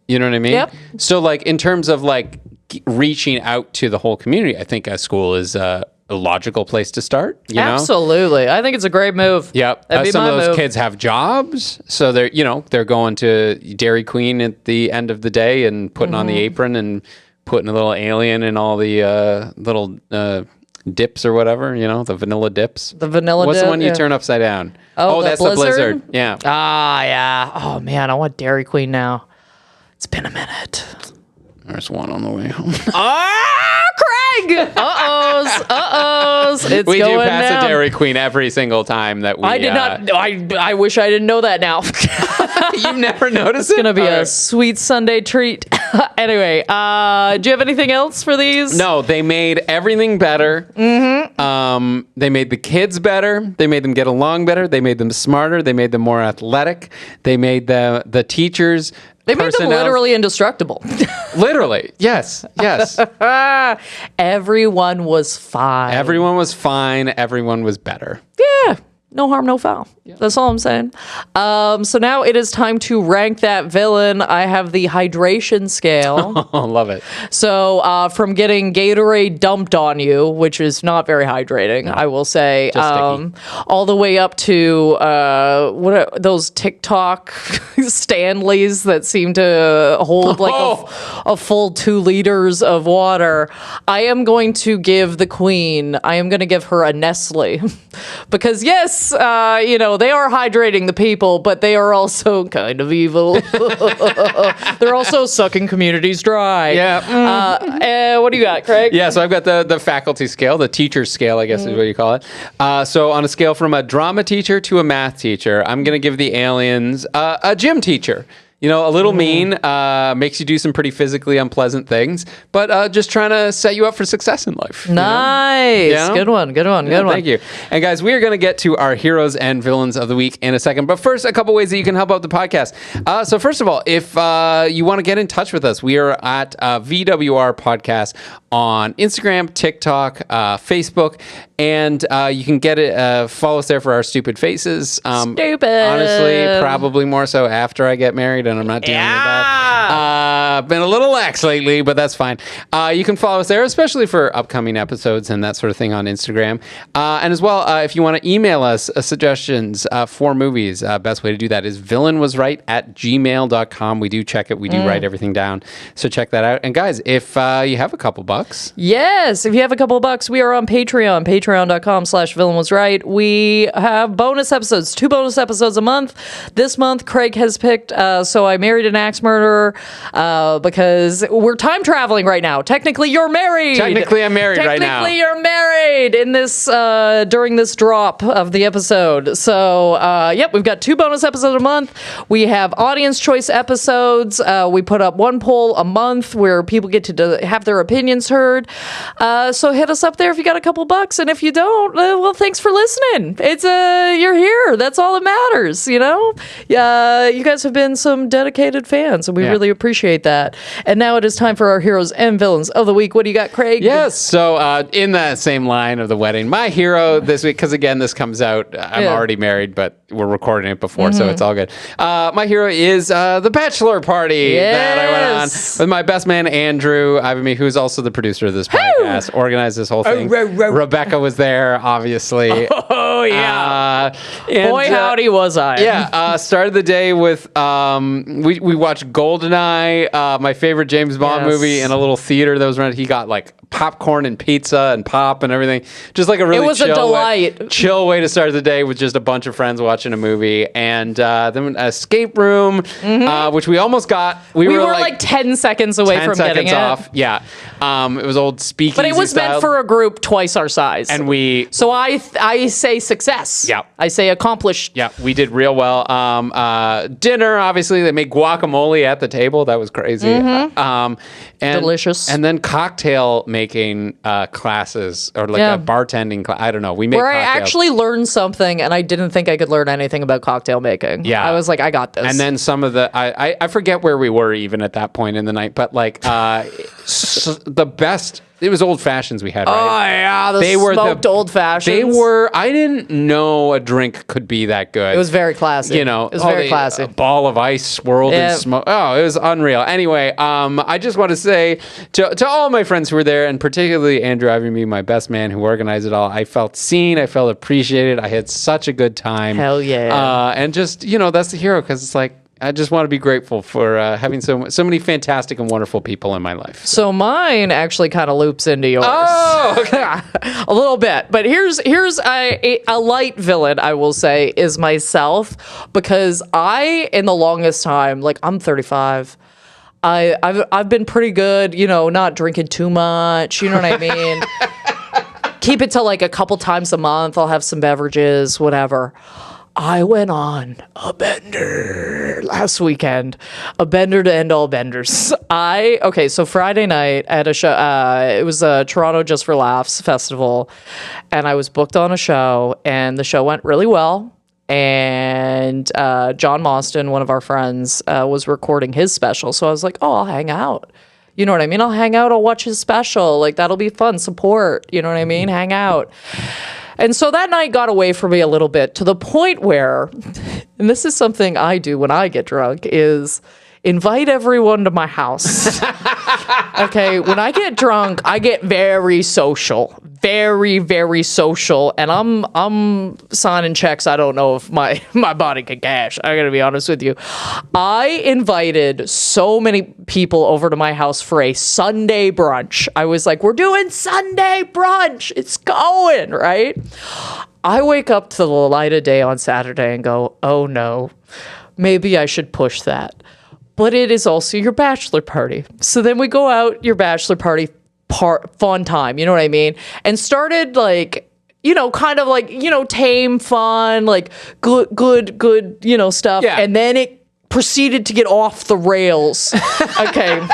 You know what I mean? Yep. So like in terms of like reaching out to the whole community, I think a school is a logical place to start. You know? Absolutely. I think it's a great move. Yep. That'd be Some my of those move. kids have jobs, so they're going to Dairy Queen at the end of the day and putting on the apron and putting a little alien in all the little dips or whatever, the vanilla dips. The vanilla What's dip, the one you yeah. turn upside down? Oh, that's Blizzard? the Blizzard. Yeah. Ah, yeah. Oh, man, I want Dairy Queen now. It's been a minute. There's one on the way home. Ah, Craig! Uh-ohs. It's We do going pass down. a Dairy Queen every single time that we... I did not. I wish I didn't know that now. You've never noticed It's gonna be it? a sweet Sunday treat. Anyway, do you have anything else for these? No, they made everything better. Mm-hmm. They made the kids better. They made them get along better. They made them smarter. They made them more athletic. They made the teachers... They made them literally indestructible. Literally, yes. Everyone was fine. Everyone was fine. Everyone was better. Yeah. No harm, no foul. That's all I'm saying. So now it is time to rank that villain. I have the hydration scale. Oh, love it. So from getting Gatorade dumped on you, which is not very hydrating, I will say, Just sticky. all the way up to what are those TikTok Stanleys that seem to hold like a full 2 liters of water. I am going to give the queen, I am going to give her a Nestle because yes, they are hydrating the people, but they are also kind of evil. They're also sucking communities dry. Yeah. What do you got, Craig? Yeah, so I've got the faculty scale, the teacher scale, I guess is what you call it. So on a scale from a drama teacher to a math teacher, I'm going to give the aliens a gym teacher. A little mean, makes you do some pretty physically unpleasant things, but just trying to set you up for success in life. Nice. Yeah. Good one. Good one. Thank you. And guys, we are going to get to our heroes and villains of the week in a second. But first, a couple ways that you can help out the podcast. So first of all, if you want to get in touch with us, we are at VWR Podcast on Instagram, TikTok, Facebook, and you can follow us there for our stupid faces. Stupid. Honestly, probably more so after I get married, and I'm not dealing with that. Been a little lax lately, but that's fine. You can follow us there, especially for upcoming episodes and that sort of thing on Instagram. And as well, if you want to email us suggestions for movies, best way to do that is villainwasright@gmail.com. We do check it. We do write everything down. So check that out. And guys, if you have a couple bucks. Yes, if you have a couple of bucks, we are on Patreon, patreon.com/villainwasright. We have bonus episodes, 2 bonus episodes a month. This month, Craig has picked So I Married an Axe Murderer because we're time traveling right now. Technically, you're married. Technically, I'm married right now. Technically, you're married in this during this drop of the episode. So, we've got 2 bonus episodes a month. We have audience choice episodes. We put up 1 poll a month where people get to have their opinions heard. So hit us up there if you got a couple bucks, and if you don't, well, thanks for listening. It's you're here. That's all that matters. You guys have been some dedicated fans, and we really appreciate that. And now it is time for our heroes and villains of the week. What do you got, Craig? Yes. So in that same line of the wedding, my hero this week, because again, this comes out, I'm already married, but we're recording it before, so it's all good. My hero is the bachelor party that I went on with my best man, Andrew Ivimey, who's also the producer of this podcast, organized this whole thing. Rebecca was there, obviously. Oh, yeah. And, boy, howdy was I. Yeah. Started the day with, we watched GoldenEye, my favorite James Bond movie, in a little theater that was around. He got like popcorn and pizza and pop and everything. Just like a really a delight. Chill way to start the day with just a bunch of friends watching a movie. And then an escape room, which we almost got. We were like 10 seconds away 10 from getting seconds it. off. Yeah. It was old speakeasy But it was meant style. for a group twice our size. And we... So I say success. Yeah. I say accomplished. Yeah, we did real well. Dinner, obviously, they made guacamole at the table. That was crazy. And, Delicious. And then cocktail making classes or like a bartending class. I don't know. We made Where I cocktails. actually learned something, and I didn't think I could learn anything about cocktail making. Yeah. I was like, I got this. And then some of the I forget where we were even at that point in the night, but like the best. It was old fashions we had, right? Oh yeah, they were smoked old fashions. I didn't know a drink could be that good. It was very classy. You know, it was very classy. A ball of ice swirled in smoke. Oh, it was unreal. Anyway, I just want to say to all my friends who were there, and particularly Andrew Ivimey, my best man who organized it all, I felt seen. I felt appreciated. I had such a good time. Hell yeah. And just, that's the hero, because it's like, I just want to be grateful for having so many fantastic and wonderful people in my life. So mine actually kind of loops into yours. Oh, okay. A little bit. But here's a light villain, I will say, is myself, because in the longest time, like, I'm 35. I've been pretty good, not drinking too much. You know what I mean? Keep it to like a couple times a month. I'll have some beverages, whatever. I went on a bender last weekend, a bender to end all benders. So Friday night I had a show. It was a Toronto Just for Laughs festival, and I was booked on a show, and the show went really well. And John Mostyn, one of our friends, was recording his special, so I was like, oh, I'll hang out. You know what I mean? I'll hang out. I'll watch his special. Like, that'll be fun. Support. You know what I mean? Hang out. And so that night got away from me a little bit, to the point where, and this is something I do when I get drunk, is invite everyone to my house. Okay, when I get drunk, I get very social, very, very social, and I'm signing checks I don't know if my body can cash. I gotta be honest with you. I invited so many people over to my house for a Sunday brunch. I was like, we're doing Sunday brunch. It's going, right? I wake up to the light of day on Saturday and go, oh no, maybe I should push that. But it is also your bachelor party. So then we go out, your bachelor party, fun time, you know what I mean? And started like, kind of like, tame, fun, like good, stuff. Yeah. And then it proceeded to get off the rails. Okay.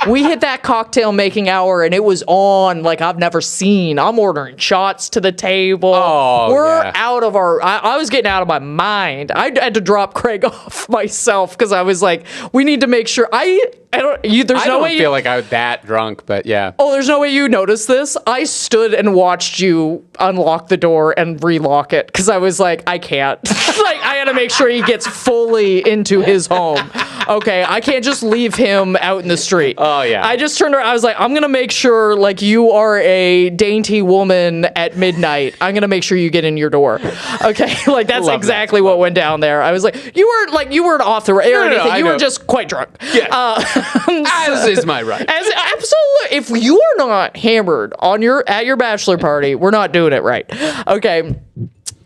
We hit that cocktail making hour, and it was on like I've never seen. I'm ordering shots to the table. Oh, we're out of I was getting out of my mind. I had to drop Craig off myself because I was like, we need to make sure. I don't feel like I was that drunk, but yeah. Oh, there's no way you noticed this. I stood and watched you unlock the door and relock it because I was like, I can't. Like, I had to make sure he gets fully into his home. Okay, I can't just leave him out in the street. Oh, yeah. I just turned around. I was like, I'm going to make sure, like, you are a dainty woman at midnight. I'm going to make sure you get in your door. Okay, like, that's exactly what went down there. I was like, you weren't off the air or anything. No, you were just quite drunk. Yeah. As is my right. Absolutely. If you are not hammered at your bachelor party, we're not doing it right. Okay.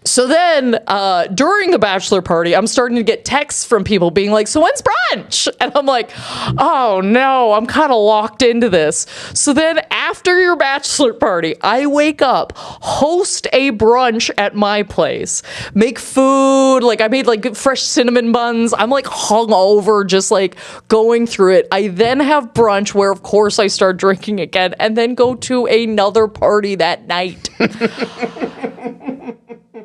So then, during the bachelor party, I'm starting to get texts from people being like, so when's brunch? And I'm like, oh no, I'm kind of locked into this. So then after your bachelor party, I wake up, host a brunch at my place, make food. Like, I made like fresh cinnamon buns. I'm like hungover, just like going through it. I then have brunch where, of course, I start drinking again, and then go to another party that night.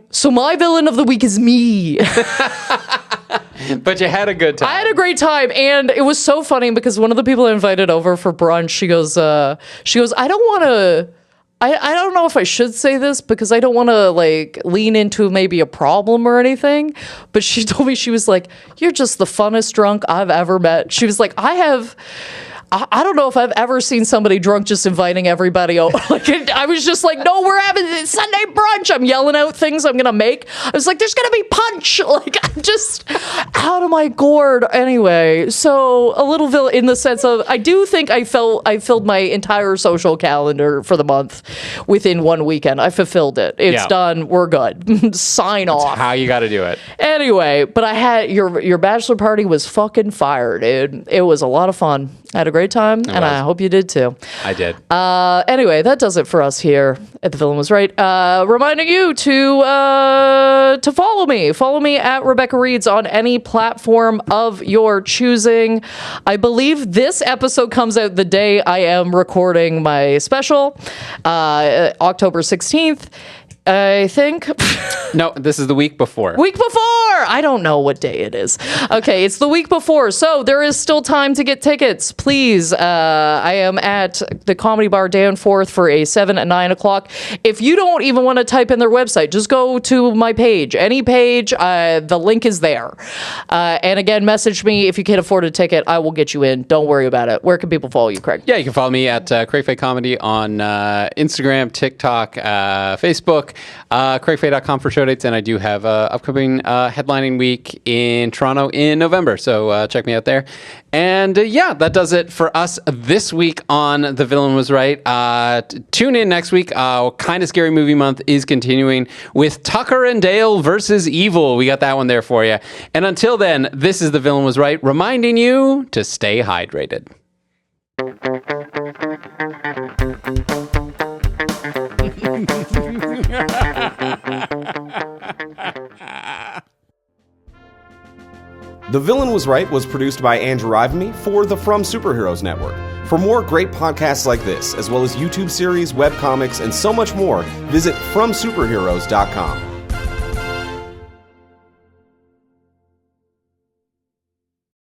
So my villain of the week is me. But you had a good time. I had a great time, and it was so funny because one of the people I invited over for brunch, she goes, I don't want to, I don't know if I should say this because I don't want to like lean into maybe a problem or anything, but she told me, she was like, you're just the funnest drunk I've ever met. She was like, I don't know if I've ever seen somebody drunk just inviting everybody over. Like, I was just like, no, we're having Sunday brunch. I'm yelling out things I'm going to make. I was like, there's going to be punch. Like, I'm just out of my gourd. Anyway, so a little villain in the sense of, I do think I filled my entire social calendar for the month within one weekend. I fulfilled it. It's done. We're good. Sign off. That's how you got to do it. Anyway, but I had your bachelor party was fucking fire, dude. It was a lot of fun. I had a great time, and I hope you did too. I did. Anyway, that does it for us here at The Villain Was Right. Reminding you to follow me. Follow me at Rebecca Reads on any platform of your choosing. I believe this episode comes out the day I am recording my special, October 16th. I think. No, this is the week before. Week before! I don't know what day it is. Okay, it's the week before. So there is still time to get tickets. Please, I am at the Comedy Bar Danforth for a 7 and 9 o'clock. If you don't even want to type in their website, just go to my page. Any page, the link is there. And again, message me if you can't afford a ticket. I will get you in. Don't worry about it. Where can people follow you, Craig? Yeah, you can follow me at Craig Fay Comedy on Instagram, TikTok, Facebook, craigfay.com for show dates, and I do have upcoming headlining week in Toronto in November, so check me out there. And yeah, that does it for us this week on The Villain Was Right. Tune in next week. Kind of Scary Movie Month is continuing with Tucker and Dale versus Evil. We got that one there for you. And until then, this is The Villain Was Right, reminding you to stay hydrated. The Villain Was Right was produced by Andrew Ivimey for the From Superheroes Network. For more great podcasts like this, as well as YouTube series, webcomics, and so much more, visit FromSuperheroes.com.